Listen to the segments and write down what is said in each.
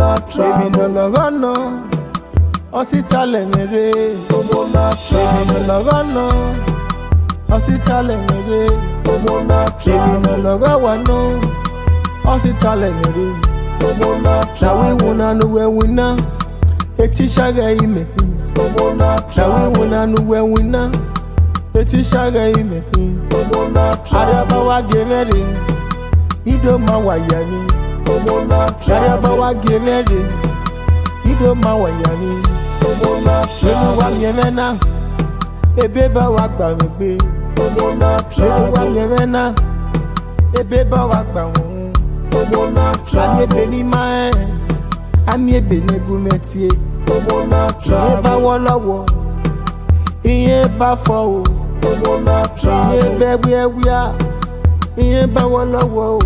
Baby no logano, ositale mere. Baby no logano, ositale mere. Baby no logano, ositale mere. Now we wanna know where we now. Eti shaga ime. Now we wanna know where we now. Eti shaga ime. Adaba wa gemeri. Ido mawayani. Adaba wa gemeri. Ido mawayani. Shemu wa gemena. Ebeba wa gbamegbe. Shemu wa gemena. Ebeba wa gbamegbe. I'm a Benin man. I'm a Benin Gumetier. Never walla war. Iye ba for. Iye be we are. Iye ba walla war.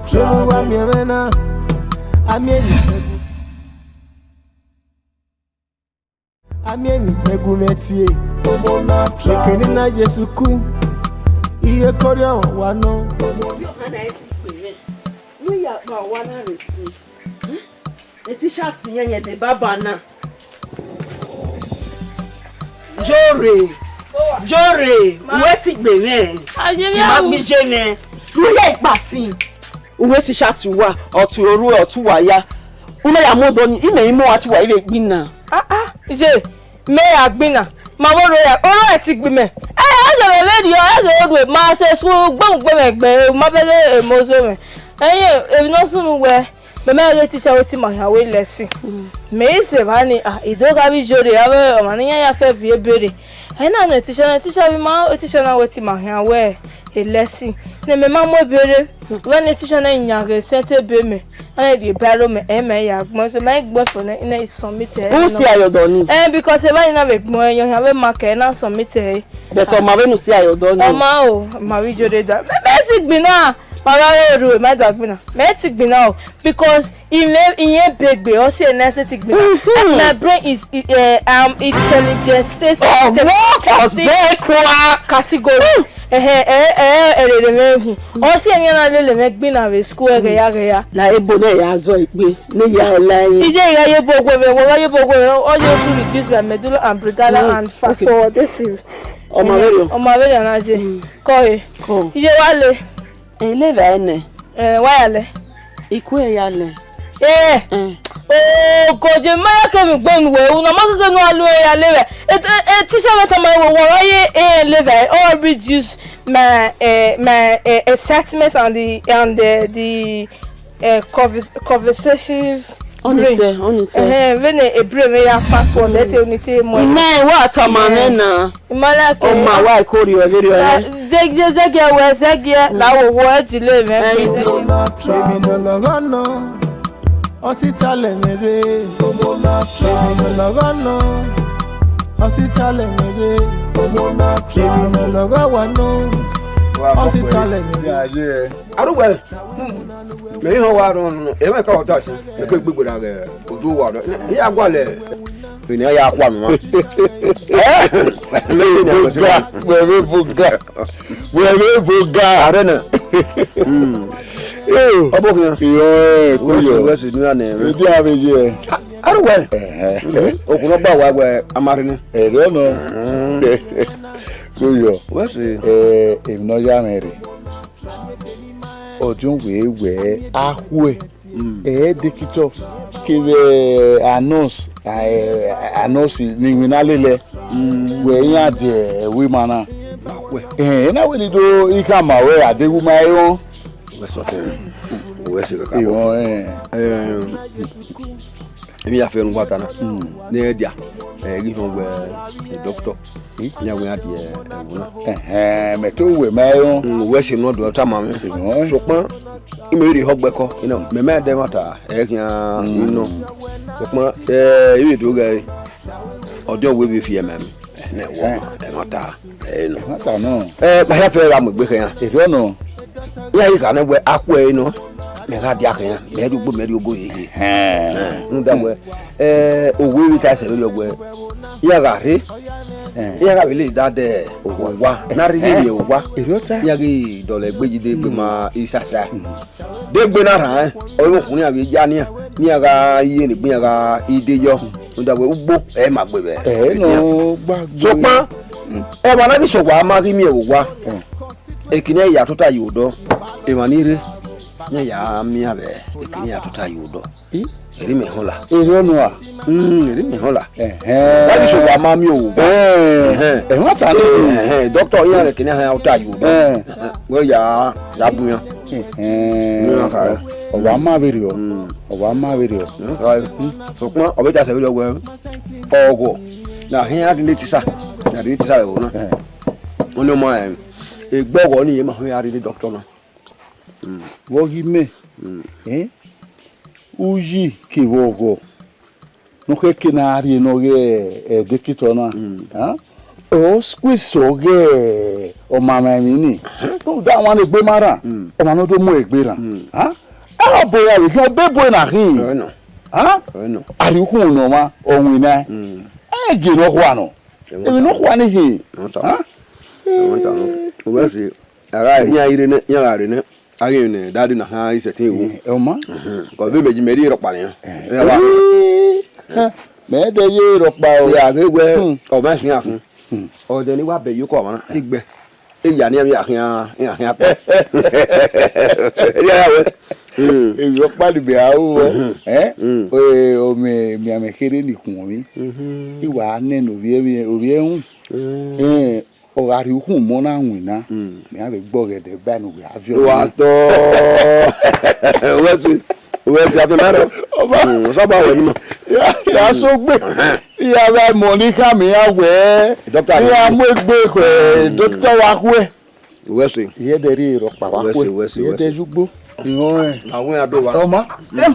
Shemu wa miemena. I'm a Gumetier. Shekeni na Yesuku. Iye korea wano. We are one receive. The shirt here, the babana. Jore, wait it be me. Mami Jene, you like passing. Wait shirt you wa or to ru or to waya. Una ya mo don ime imo ati wa ile gbina. Je, me agbina. Mama roya, oro eti gbe me. I lady, I go with ma say so gbon gbe ma bele emozo me. If not soon where the man teacher will teach my way lesson. May say, honey, it don't have his jolly, I money I have a baby. And I'm a teacher, a teacher now with my way a lesson. Then my mamma baby, when the teacher and younger sent a baby, and I did battle me, Emma, most my boyfriend in a submitted. Who see I done? And because if I never more, you have a marker and I submitted. That's all my way to see I done. Oh, my jolly that. Magic be now. My dog now because in a big way or say necessity my brain is intelligence stays category or say any make been a school area like a bonnet as well be is a all you to reduce my medulla oblongata and fast forward on my radio call you Eleve ene. Wayale. Ikwe yale. Oh, koje maya ke mi gbe mi we una ma ke no alu yale. Teacher meta ma wo waye eleve or reduce my assessments and the conversation. Honestly. When a brain ya fast one let unity more. Man, what a man na. Imala ko ma wa ko ri o video na. Zegia la wo word delay me. Baby no logano. Ositale mere. Baby no logano. Ositale mere. Baby no logano. Ositale mere. Aruwe. Me ho wa ron e me ka o touch me ka gbegbo da ge odo wa do ya gwa le ni ya kwa mi ma we buga arena obo yo ko yo we si ni ana me di abeje aruwe okuno gba wa gwe amarinu ere no ko yo we si e no ya mere Ojun we ahwe dikito kire announce ni winalele we yan de we mana na we do ikama we adewu ma eron we so te we se ka emi ya fe nu gbata na ni dia give we doctor nya we adie ewuna me to we ma eron we se no do ta ma me so pon imeri hogbeko me me de mata kian so pon ibi do ga ojo we be fi emem na wo de mata no mata no ba ya fe ra mo gbe kan e no ya yi kan we akwa no me ga dia kan me du gbo me du go yi nu da we owo wi ta se we ogbo ya ga re ya ga bele dade owa na ri ni owa ya ga dole gbejide gbe ma isasa de gbe na ran o mo kunrin abi ja ni ni aga iye ni gbin aga ideyo nda we ugbo e ma gbe be no gbagbo so pa e ma na ki so wa ma ki mi e wa ekini ya tota yodo e ma ni re nya ya mi abe ekini ya tota yodo eri me hola eri onu a eri me hola la ki so wa ma mi o wa ta ni doctor yan ekini ha tota yodo go ya buyan ọba ma bere so pa obe ta se bere ogwo ogo na hin adile ti sa na adile ti sa o na oni mo egbogo ni ye ma hin adile doctor na wo gi me uji ki wogo no ke na ari no ge dekito na o squeeze oge o mama mi ni to da wan egbe mara o ma no do mu egbe ra a boya ri ki o be boy na hin no ari hu no ma ohun na ge no kwa no e no kwa ni hin o we fi ara yin ayire ne yan are ne ari ne dadi na ha isete o ma ko be meji meri ro pa ni me de ye ro pa o ya gegwe o ma sun afun o de ni wa be yoko ma igbe e ya ni ya kan pe ya we ro pa di be awo o mi amekere ni kun mi iwa ne no vie hun o ari hun mo na hun na mi ave gbogede ba no we avio wa to we si afi maro so ba we ni mo ya so gbe ya ba Monica mi ya we doctor ya mo gbe ko doctor wa ku e we si ye de ri ro pa wa ku ye de jugbo iwon àwọn ado wa o ma me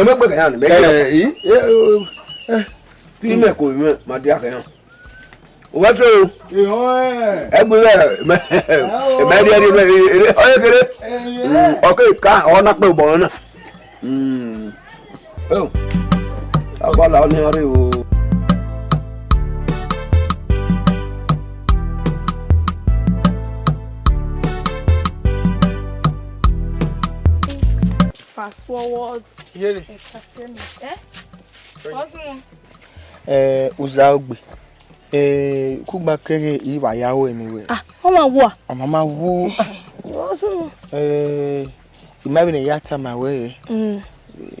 me gbe kan me bi me ko me ma dia kan o wa so iwon e gbe me dia ri o ye kere o ke ka o na pe bo na abala ni are o fast forward Yere. Uzagbe. Kugba kere iwa yawo anyway. Mama wo. Mama wo. Imabi ne yata ma we.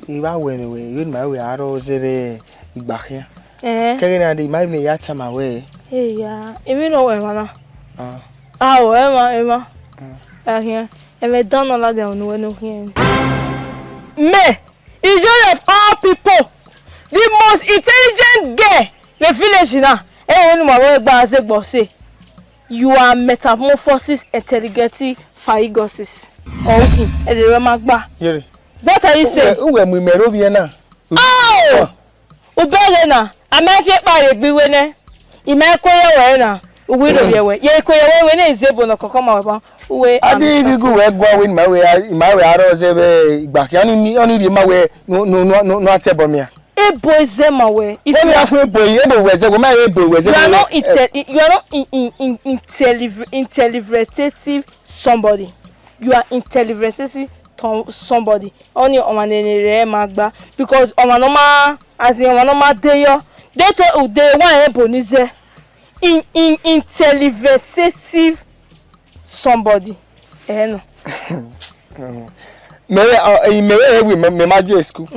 Iba we anyway. You ma we aro zebe igbakia. Kere na de imabi ne yata ma we. Ya, emi no we mana. O Emma. Here. Emi don la de onu we no here. Me, is one of all people, the most intelligent girl in the village now. You are metamorphosis intelligenti phagosis. Okay, Yere. What are you saying? Uwe mu mero bi na. Oh! Ubele na, amafie pa ye gbiwe ne. Ime koye we na. Uwe do ye we. Ye koye we na izebo no kokoma we ba. Uwe adi gigu we gwa we ma we aro zebe igbakia ni oni ri ma we no atebomia. Ebo zema we. If you have ebo we ze we ma ebo we ze. You are not intelligible somebody. You are intelligible somebody. Only omanere magba because omanoma as in omanoma deyo. They to they wan ebo ni ze. Intelligible somebody. No. Me maje school.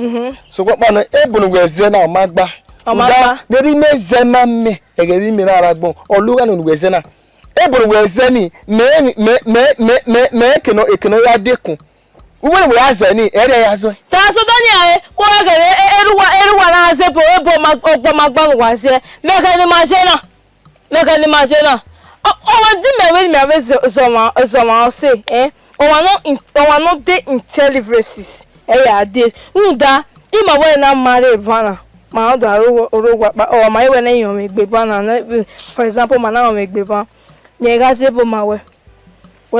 So what man ebunu we ze na magba. Omagba. Neri me ze na me egeri mi na aragbon. Oluga no we ze na. Ebunu we ze ni me ekeno ya dekun. Uwe we azo ni ere ya zo. Sta so dani aye ko egere eruwa na ze bo ebo magba wa ze. Meka ni ma je na. Oh, di me zoma say o no dey intelligences ya dey nda ima we na marry bana ma do orogwa pa o ma we na yan me gbe bana for example ma na me gbe ban me ga se bo ma we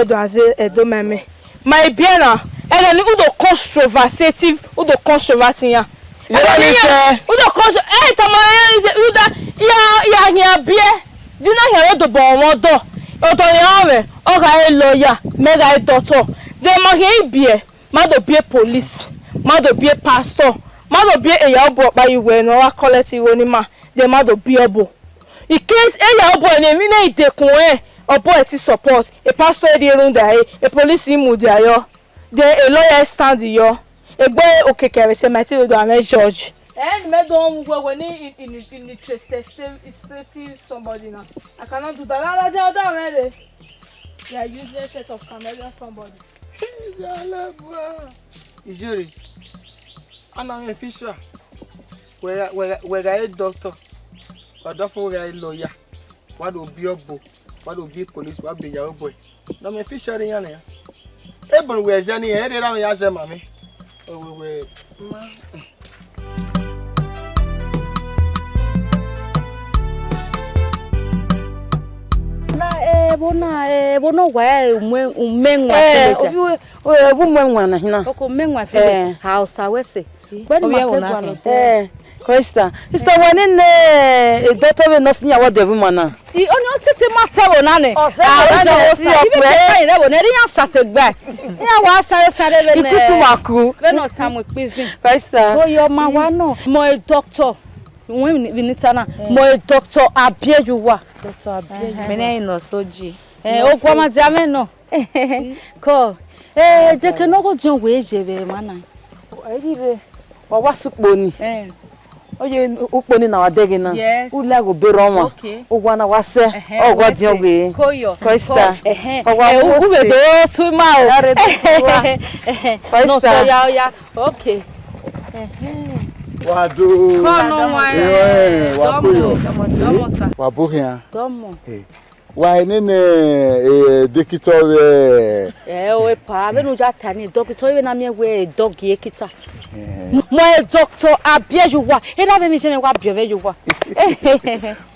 do as edo meme my biena ele ni udo controversive udo controversing ya Yere ni se udo to ma ya bie dina here do bon wodo oto ni ame o ga lawyer mega doctor dem ma here bie ma do bie police mado be a pastor, mado be a yabo by you when or collect ironima, the mado be a bo. In case a yabo and a minute de coin or boy to support, a pastor de runda, a police mudia, there a lawyer stand yo, a boy okay carry some material damage judge. And madam when interested still somebody now. I cannot do that. They are useless set of chameleon somebody. Ijori, I'm a fisher. Where I doctor, or therefore I lawyer. What will be a book? What will be police? What be your boy? No, I'm a fisher in here. Everyone wears any head around your mammy. Oh, wait. Bona wa umengwa teleza umengwa na hina oko umengwa fele hausa wese kwani makegwa Krista sister wanene doctor we nurse nya wode bu mana I oni otete masebo nane ah si opre re bo ne ri ansase gba ya wa sare le ne ikuku maku le no tamu pivin Krista o yo ma wa no mo a doctor when we need na mo a doctor abiejuwa doctor abiejuwa Mene no soji o kwa ma jame no ko je ke no go jon we jebe mana ayire wa wasukponi oye ukponi na wadegi na ula go bero mo ogwa na wase ogwa di ogwe koyo Krista ogwa u be do tu ma o no so ya okay Wado. Kono wa domo sa Wabuhia. domo Wa nene doctor o pa be no ja tani doctor we na me we dog ye kita mo doctor abiejuwa e da be mi se ne wa abiejuwa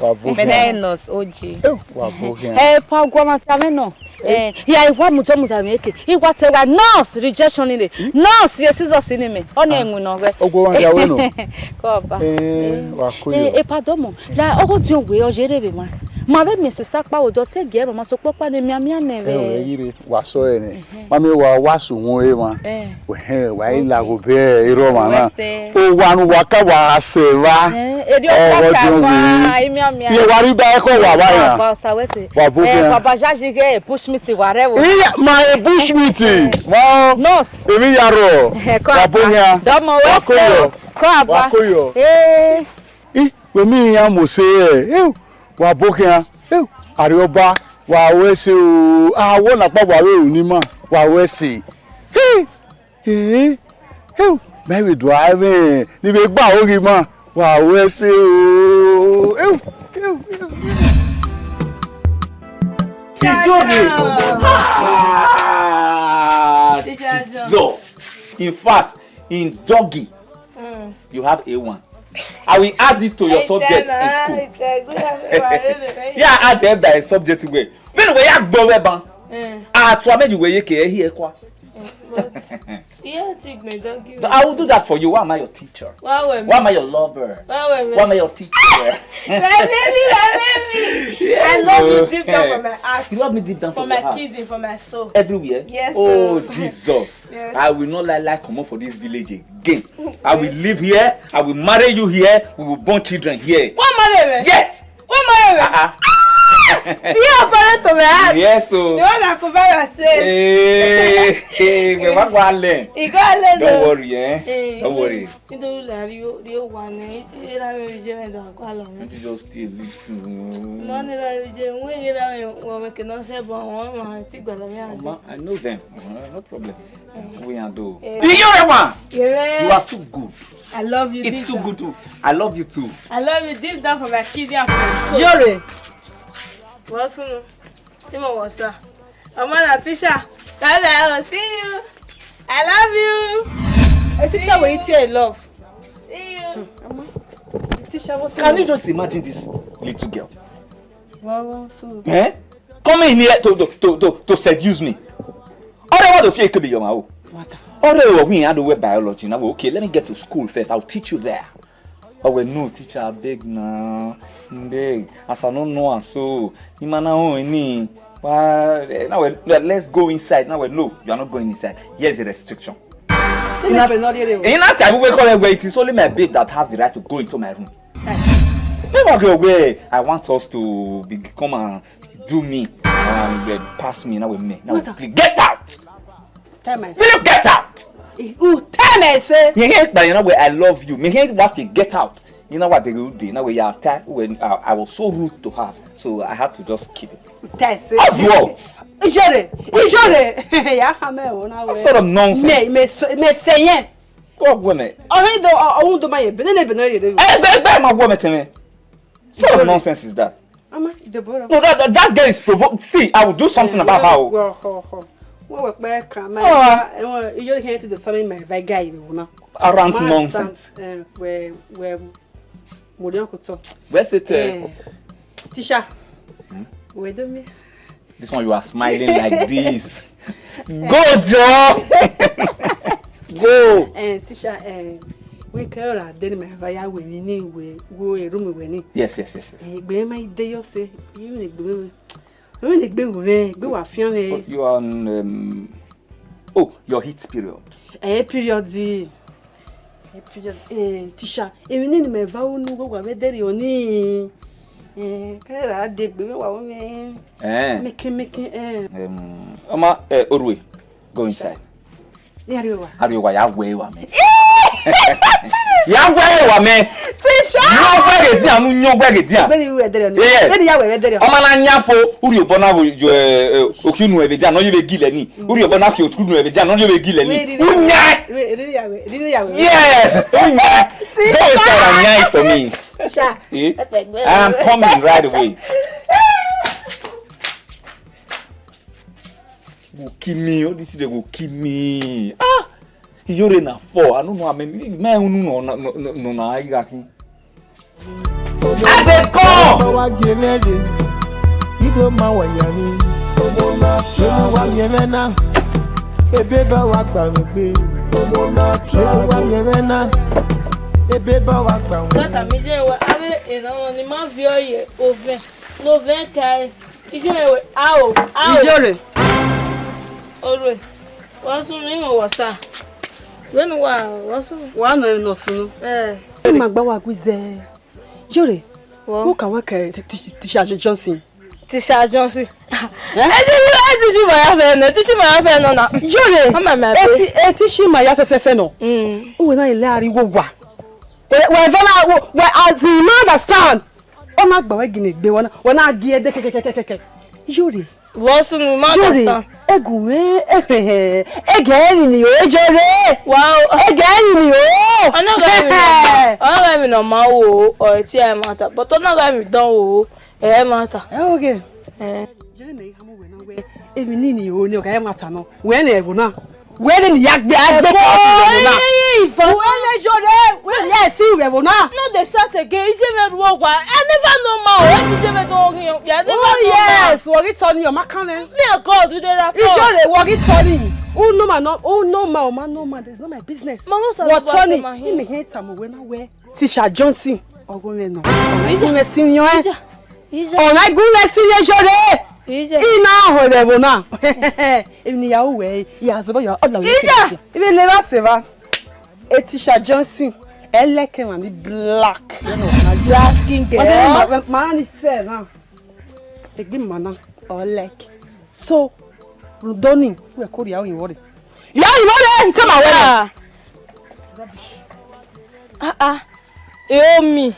Wabuhia. Menenos oji. Wabuhia. pa gwa me no ya igwa muto meke igwa te wa nurse rejection ile nurse ye scissors ni me o na enwu no we Ogwo wan ya we no. ko ba Wakuyo. pa domo la ogo ti ogwe o jere be ma be mi sister pa o do te ge ma so popa ni mi amia ne be Yire waso ene. Mami wa wasu won e ma. Wa ila go be iro ma na. O wanu waka wa seva. Edi o ka wa imi amia. Ye wari ba e ko wa ba ya. Ba sa wese. Wabuhia. Baba jaji ge push me ti ware wo. My bush meeting. Wow. Nurse. Emi yaro. Wabuhia. Domo wese. Ko aba. Wakuyo. We mi ya mo se Wabuhia. Arioba wa wese o. Ah wo na pa wa we oni ma. Wa wese. Me we do ave. Ni be gba ori ma. Wa wese o. Jesus. In fact, in doggy, you have A1. I will add it to your subjects in school. Yeah, add them that subject way. When we are going ban, to amend you where here kwa. I will do that for you. Why am I your teacher? Why am I your lover? Why am I your teacher? I love you deep down from my heart. You love me deep down from my kidney, from my soul. Everywhere? Yes. Oh, Jesus. Yes. I will not like come up for this village again. I will live here. I will marry you here. We will born children here. What marry? Yes. What marry? You are to my heart. Yes, so. The one that cover your face. Hey, we want to learn. You got learn. Don't worry, eh? Don't worry. You don't like you one. You don't have to do that. You just still listen. Money like you when you don't we cannot say but one take I know them. No problem. We are do. You are too good. I love you. It's too good too. I love you too. I love you deep down from my kidney and from my soul. Jore. What's on? What's that? I'm an teacher. I see you. I love you. A teacher will eat your love. See you. Can you just imagine this little girl? Wow, so. Eh? Coming here to seduce me. What the fear could be your mouth? What? We had to wear biology. Now, okay, let me get to school first. I'll teach you there. Oh, well, no, teacher, I beg now. Beg. As I don't know, so. Now, let's go inside. Now, no, you are not going inside. Here's the restriction. In that time, we call it is only my babe that has the right to go into my room. Never go away. I want us to come and do me and pass me now with me. Now, please get out. Will you get out? Tell me, say. You hate that, you know where I love you. Me hate what you get out. You know what they will do. You know where you are attacked when I was so rude to her, so I had to just keep it. As well. What sort of nonsense? Me say. What woman? I won't do my Benin. My woman to me. What sort of nonsense is that? No, that girl is provoked. See, I will do something about her. You can't do something my guy. Around nonsense. Where Where's it? Tisha. Where do me? This one you are smiling like this. Go, Joe. Go. Tisha, we care at then my via winning we go a room winning. Yes. My day you say you you are on your heat period. Period. Tisha, even in my vow no go there you need. Making. Urwe, go inside. How do you way wa me? Ya way wa me. Tisha. No way dia, no way dia. When we there. Yes. Ya we there. O ma na nyafo, uri obona wo okunu e be dia, no ye be gile ni. Uri obona fi okunu e be dia, no ye be gile ni. Unya. Yes. Unya. Go inside and nyai for me. Tisha. I'm coming right away. Go kill me. Oh, this is go kill me. You're in a 4. I don't know how many. Man, no. I got him. I beg go. You go my way, Yanni. Who can work Tisha Johnson? Tisha Johnson. Tishi my friend no. Jore. Tishi my friend no. Who na ilari wo wa. Where as you understand. O ma gba we gini gbe wona gie de kekekekeke. Jore. What's the matter? Egunwe egeni ni o jore. Wow. Egeni ni o. I'm not my wo or ti I matter. But don't go me don wo. Matter. Okay. Jore na hamu we na we emi ni o ni o ka matter no. We na ebu na. We ni yagbe agbe na. When Jore, we yes see we ebu na. No dey shout again. Je me work wa. I never know ma o. Je me don yin. Yes, what it on your makane. Me a God do dey rap. Jore, what it funny. Oh no man, oh no man, there's not my business. What funny? He me hate some when I wear Tisha Johnson. Oh go no. I go senior. Oh I go senior Jore. Ina ho level na. Emi ya we, ya so ya all we. Even never seva. Tisha Johnson. Eleke man the black. Black skin girl. Man is fair now. Egbe mana or like. So Rudoni, we are called Yawi Wadi. Yawi, come on, rubbish. Me.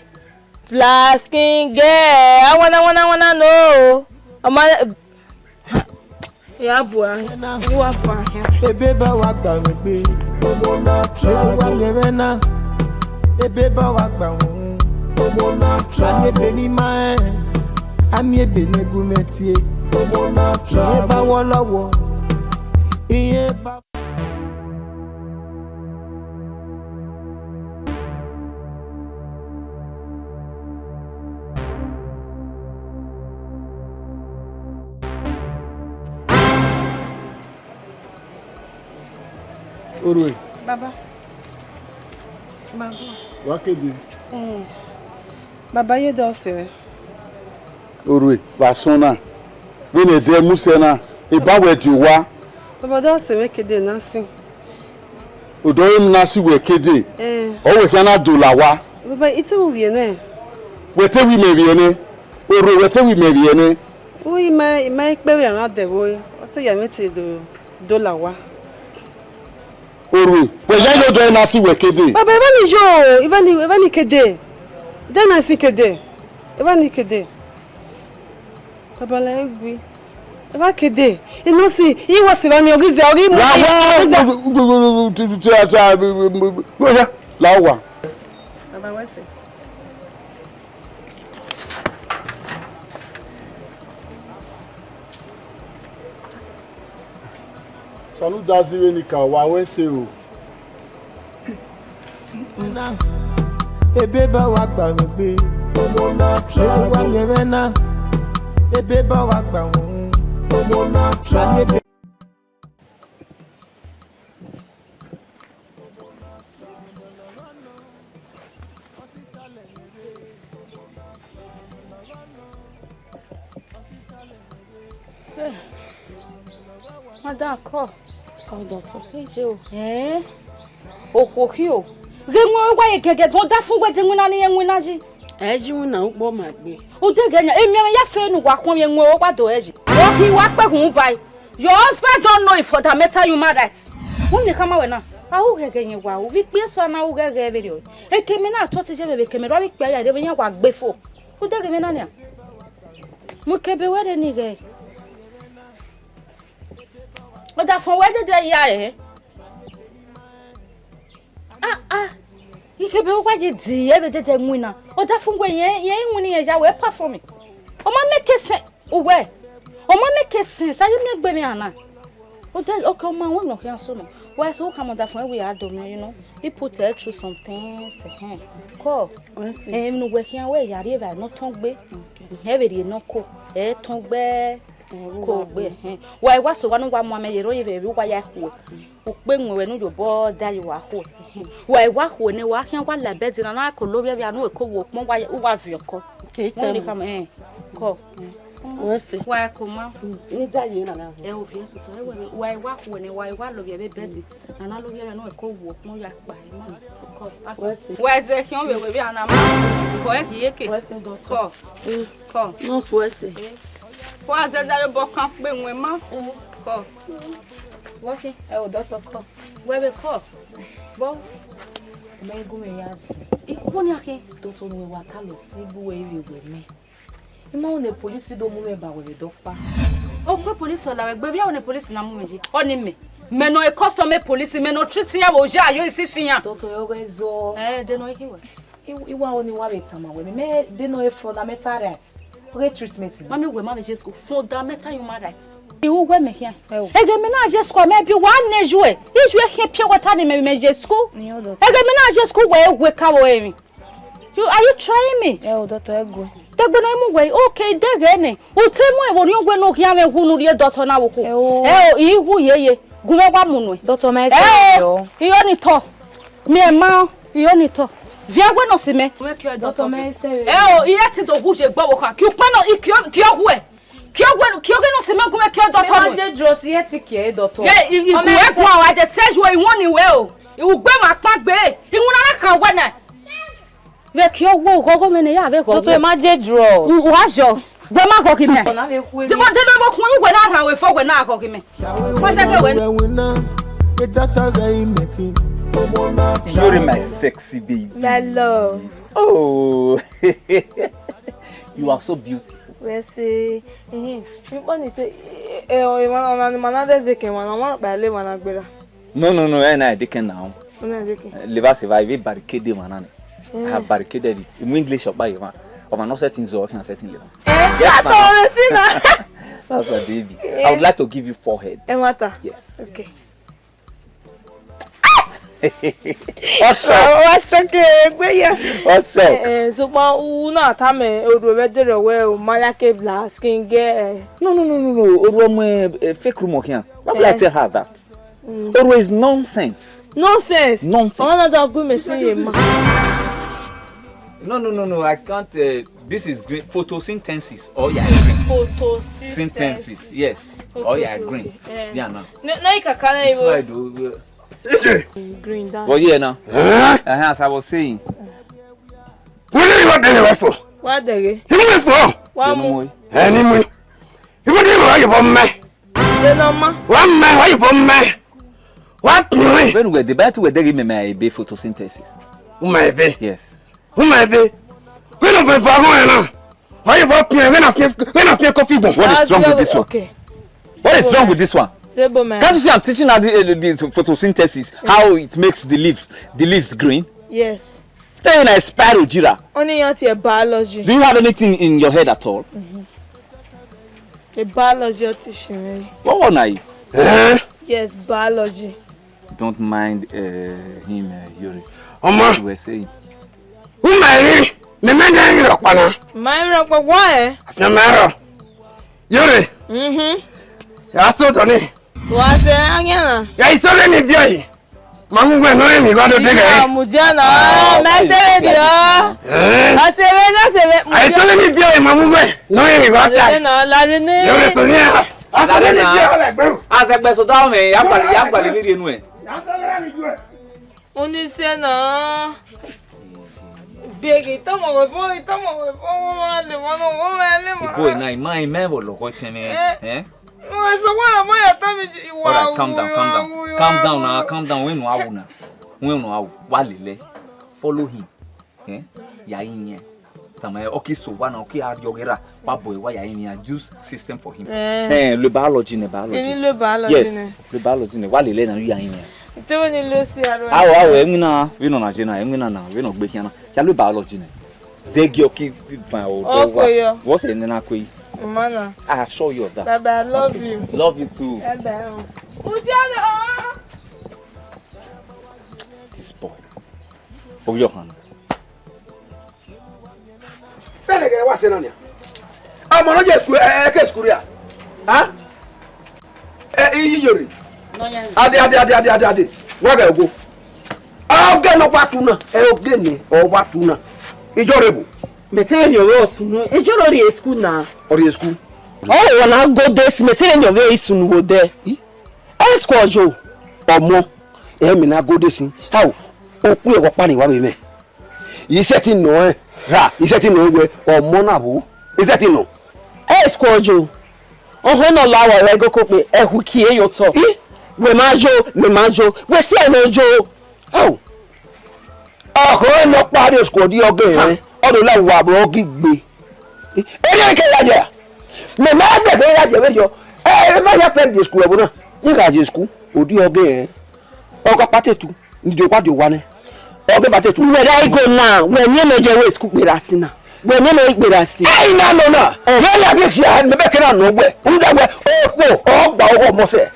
Flasking girl. I wanna know. Yeah, boy. You are fine. Baby, walk down with me. Baby, walk down. I'm a Benin Movies. Never wallow. Orwe. Baba. Wakedi. Baba Edo State. Orwe, Vasona. We ne de musena. Iba we diwa. Baba Edo State make de nansi. Odo nasi we kede. O we kana dolawa. Baba ite wo wie ne. Wete wi me wie ne. Oro wete wi me wie ne. Oi mai pe wi an de wo. O te ya meti dolawa. Oro we ya no do nasi we kede. Baba even jo, even kede. Den nasi kede. Even kede. Baba la egui. Eba kede. Ino si, I was even ogize ori mu. Lawa. Baba wa se. Sanu daziwe ni ka wa we se o. Na ebe ba wa gba mi gbe. Omo na try wa nyere na. Ebe ba wa gba won. Omo na try. Madam, call. Oh, doctor, please you. Okokio. Genwo wa yegege don da fun gbe tinwina ni yenwina ji. Eji una ugbo ma gbe. O de genya emi ya fe nu wa kon yenwo o gbado eji. O ki wa pe hun bai. Your husband don't know if for that matter you mad at. Won ni kama we na. Awu gege yen wa o wi pe so na u gege e bere o. Ekemi na to ti je bebe kemi ro wi pe ya de yen wa gbe fo. O de gemi na ni a. Mo kebe we de ni ge. O da fun we de ya e. Ikebe o kwaje di ebe tete nwina. O da fun gwe yen nwini yen ja we perform. O ma make sense uwe. O ma make sense ayi me gbe mi ana. O da o ka ma won no kan so no. Why so come da fun we adom you know. He put her through some things Call. No we kan we yare ba no ton gbe. E be ri no ko. E ton gbe ko gbe why wa so wa no wa mo ameyero ye be wa ya ho o pe nwe no jo bo da yi wa ho why wa ho ne wa kan wa la bedi na na ko lo bia bia no e ko wo pon wa vi oko ke tell come ko why ko ma ni da yi na na e o fi so so why wa ho ne why wa lo bia be bedi na na lo bia no e ko wo pon ya pa ma ko why se kion we bia na ma ko e ki yeke ko no so se Wa ze da bo kan pe nwe ma ko working e o doctor ko we be ko bo me gu me yasi ipo ni akin to nwe wa ka lo si bu we me imo ne police do mu me ba we do pa o pe police o la we gbe bia o ne police na mu meji o ni me no e customer police me no treat ya wo ja yo isi fian to yo go zo de no ikiwa iwa oni wa be tama we me de no e fundamental right okay treatment mami we manage school fundamental human rights iwu we me here ege me na je school me bi wa na jue isu e here pure water ni me je school ege me na je school we ka wo emi are you trying me doctor ego tegbe no mu we okay dege ni o te mu e wo ni ogwe no kia me hu nu rie doctor na wo ko iwu yeye gun wa mu nu doctor me say yo iyo ni to me ma iyo ni to Viens no si me. Doctor me say. Iye ti do hu je gbo wo kan. Ki o pe no ki o hu e. Ki o no si me gun me ki o doctor. Me je draw si e ti ki doctor. Ye i ku e ku awa de tell you won ni we o. Iwu gbe ma pa gbe. Iwu na kan wa na. Ve ki o wo gogo me ne ya ve gogo. Doctor ma je draw. Wa jo. Gbe ma ko ki me. Ti mo de bo kun we na ra we fo we na ko ki me. Wa de ke we na. E data ga I make You're my sexy baby. My love. Oh, you are so beautiful. We say, you want to No, I didn't now. Live survive barricade man. I have barricaded it. In English or by you, or not certain so can certain level. That's my baby. I would like to give you forehead. Yes. Okay. What's up? What's okay? What's up? So, una time odo wedere we o malake bla skin get. No. Odo fake rumor here. Why would I tell her that? Odo is nonsense. Nonsense. Nonsense. No. I can't. This is green photosynthesis. Oh yeah, green. Photosynthesis. Yes. Oh yeah, green. Yeah, no. Na ikakana ibo. Green down. Well, yeah, now. As I was saying. What are you doing for? What the You went for? One more. Anyway. You were doing what you me. One man, why you bomb me? What? When we debate with the game, may be photosynthesis. Who may be? Yes. Who may be? When of the Fagoana? Why you bought me when I feel coffee? What is wrong with this one? Okay. What is wrong with this one? Can't you see I'm teaching her the photosynthesis, how it makes the leaves green? Yes. Tell you a spiral jira. Only your biology. Do you have anything in your head at all? The biology teaching. What one are you? Yes, biology. Don't mind him, Yuri. Oma, you were saying. Who marry? The man in rock, my rock, why? Namaro. Yuri. I thought on it. What's it again? I saw any beauty. Mamu went no me got to take it. Mujana, Masedio. I saw any beauty, Mamu went no me got that. As a best of down, I'm going to be in way. Only say no. Big, come on, boy, come on, the one boy, my member, look what you mean, eh? So what am I? Alright, calm down, calm down. When Walile, follow him, eh? Yain, okay, so one okay, Yogera, Baboy, why I in a juice system for him. Le biology, yes, the biology, Walile, and you are in here. Don't you lose your Emina, we don't know, we don't break here. Yalu biology. Zegioki, what's in an aqua? Mana, I assure you of that. Baba, I love you. Love you too. This boy. Oh, Johan. Better what's in on you? I'm on a school. Huh? Yuri. Adi. Where go? I'll get no batuna, I'll get me or batuna. It's horrible. Meteleng your way soon. It's already a school now. Or a school? Oh, when I go there, meteleng your way soon go there. I squad Joe or more. Emina go this. How? Oh, we were planning what we may. You said in no, he said in no way or Monabu. Is that in no? I squad Joe. Oh, when no law, I go cook me, and who kill your talk. We majo, we see no Joe. How? Oh, no party squad you again. Ọdún la wà bro gigbe ere ke ya me ma gbe ke ya je mejo ma ya prep school ebo na ni ka je school odi oge o ka patetu ni de kwa de wa ne oge patetu we dey go now we nye no je we school gbera si na we nye no gbera si ai na no na ye la ge fi an me be ke na no gbe ndagbe o gba o mo se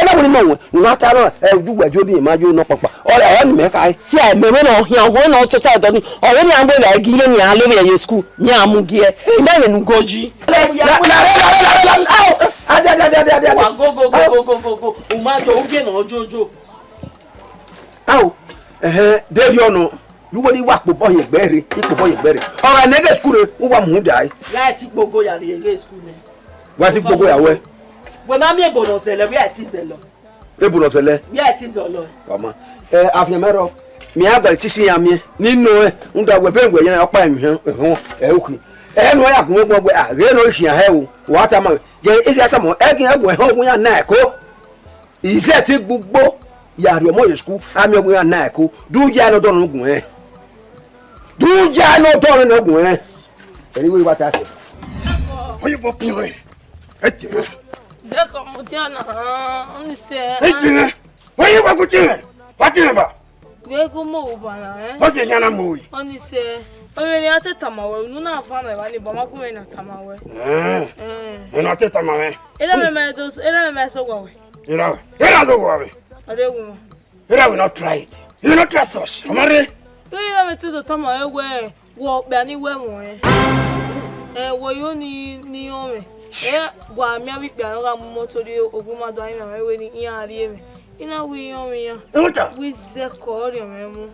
na woni no we na ta no dugba jo bi imajo no papa ora ya ni me kai si ai me we no hian ho no to ta do ni ore ni angbe la gi ni an lori ye school ni amugi e ime we nu goji la go umajo uge no ojojo aw David ono duwo ni wa popo ye gbere ipopo ye gbere ora nege school wo wa mu dai la ti gbogo ya ye school ni wa ti gbogo ya we we ma mi ebono sele bi ati sele ebono sele bi ati zolo mama afyamero mi agba ti sin ya mi ninu nda we be ngwe yen opa mi ho oku no ya gun gbo re no hia he o wa ta ma je isi ata mo egin egbo he ogun ya na ko ise ti gbogbo ya ri omo ye school ami ogun ya na ko du ja no don gun eri we wa ta se oye bo pin we eti Zeko mutiana, oni se. eti oye wa ku tin what in ba Zeko mo bana o se nyana mo yi oni se. Oye ni ate tamawe, nu na fa na ba ni ba ma ku me na tamawe. no ate tamawe Ela me so gwa we. Era do gwa we Ade wu. Era we not try it. You not trust us. Amare. Ela me to tamawe we wo be ani we mo wo yo ni o me. Gwa mi abi pe an ra mo to ri OGBEMUDIA ayin ma we ni yan ari me. Ina we yo me yan. We Zeko ori me mu.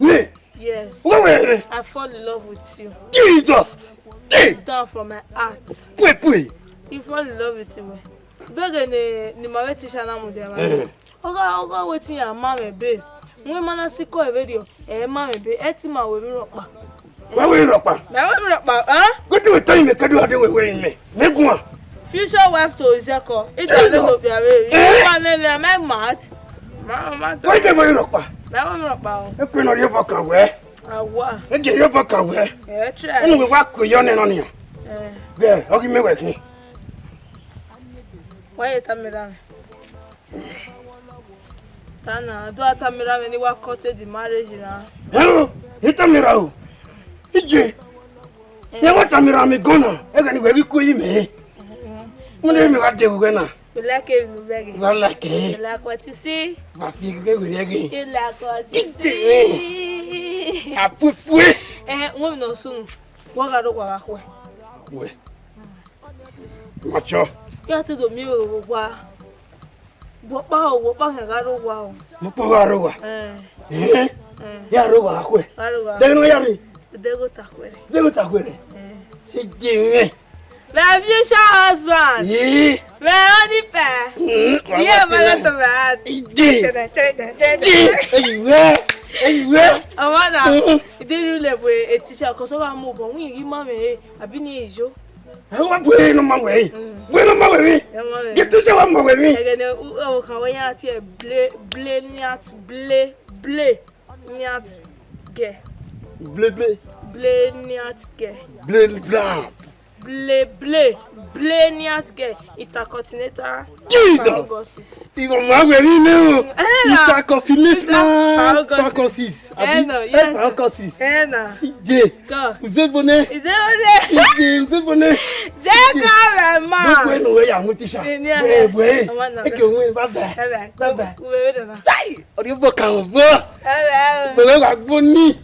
Me. Yes. I fall in love with you. Jesus. Down from my heart. Pui. You fall in love with me. Bege ni ma we teacher na mu de ma. Oga wetin ya mama be. Mwe mana siko radio. Mama be etima we mi ropa. Why we ropa? Na we mi ropa, huh? Go to time me kadu ade we me. Megwa. Future wife to Iseko. It doesn't look ya we. You am mad. Mama. Why dey we ropa? Na we mi ropa. E pe no yo baka we. Awa. E ge yo baka we. Try. Enu we wa ko yo ne no ne. Ge, ogi me we kin. Why you tell me that? Tana, do I tell me that when you were courted the marriage now? Hello, you tell me now. Ije. You want me ram me gonna? E ga ni we ku yi me. Mo le me wa de ku na. You like it, you beg it. You like it. You like what you see? Ba fi ge we ge. You like what you see? Apupu. Wo no sunu. Wo ga do kwa kwa. We. Macho. Ya te do mi wo wa. Wo pa ga do wa o. Mo pa wa ro wa. Ya ro wa ko. De no ya ri. De go ta kwere. De go ta kwere. Ije. My future husband. Yi. My only pair. Yeah, my lot of bad. Ije. Eyiwe. Amana. Ide rule boy e teacher ko so ba mo bo wi yi ma me abi ni ijo. Wa boy no ma we. We no ma we. Get to the one ma we. E ne o kan we yan ti e ble niat ge. Ble niat ge. Ble niat ge. Intercontinental paragosis. Even ma we ni o. Intercontinental paragosis. Paragosis. Na. Je. Go. Vous êtes bonnet. Zeka ma. We no we ya mu tisha. We. E ke we ba ba. Ba. We do na. Dai. Ori bo kan bo. Bo wa gbo ni.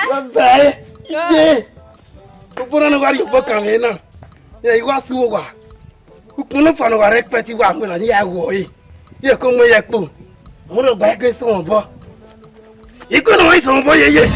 Ba ba. Je. Ko bona no wari bo kan e na. E wa si wo wa. Ku no fa no wa respect wa mo na ya wo yi. Ye ko mo ye po. Mo ro gba ke so bo. Iko no wa so bo ye ye.